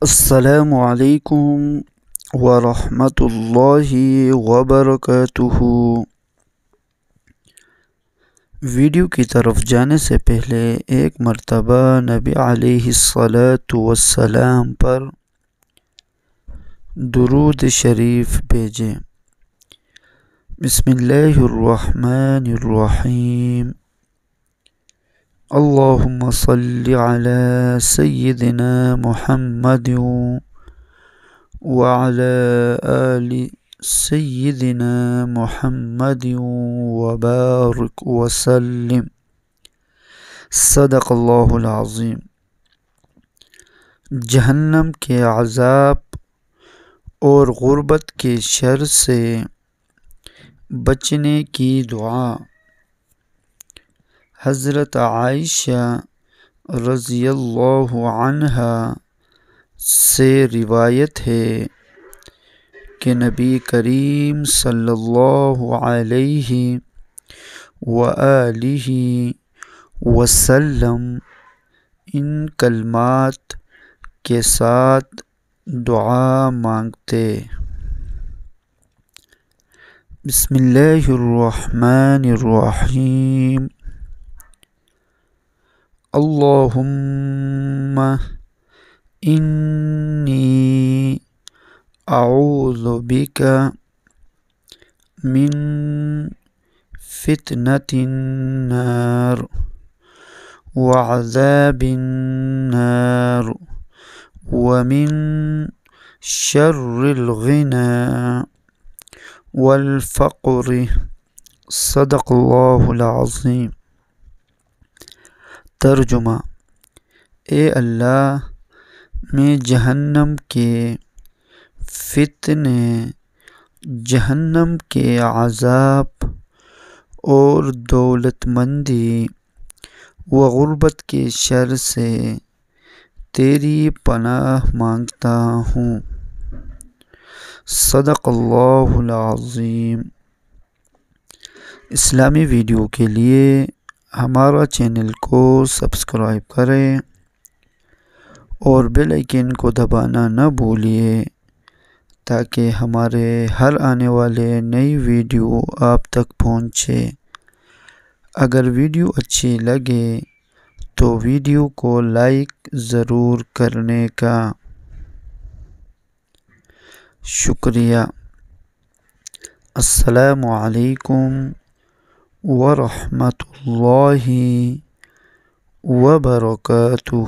السلام علیکم ورحمۃ اللہ وبرکاتہ۔ ویڈیو کی طرف جانے سے پہلے ایک مرتبہ نبی علیہ الصلاۃ والسلام پر درود شریف بھیجیں۔ بسم اللہ الرحمن الرحیم۔ اللہم صلی علی سیدنا محمد وعلى آل سیدنا محمد وبارک وسلم۔ صدق اللہ العظیم۔ جہنم کے عذاب اور غربت کے شر سے بچنے کی دعا۔ حضرت عائشہ رضی اللہ عنہا سے روایت ہے کہ نبی کریم صلی اللہ علیہ وآلہ وسلم ان کلمات کے ساتھ دعا مانگتے: بسم اللہ الرحمن الرحیم۔ اللہم انی اعوذ بک من فتنة النار وعذاب النار ومن شر الغنى والفقر۔ صدق اللہ العظیم۔ ترجمہ: اے اللہ، میں جہنم کے فتنے، جہنم کے عذاب اور دولت مندی و غربت کے شر سے تیری پناہ مانگتا ہوں۔ صدق اللہ العظیم۔ اسلامی ویڈیو کے لیے ہمارا چینل کو سبسکرائب کریں اور بیل آئیکن کو دبانا نہ بھولیے تاکہ ہمارے ہر آنے والے نئی ویڈیو آپ تک پہنچے۔ اگر ویڈیو اچھی لگے تو ویڈیو کو لائک ضرور کرنے کا۔ شکریہ۔ السلام علیکم ورحمۃ اللہ وبرکاتہ۔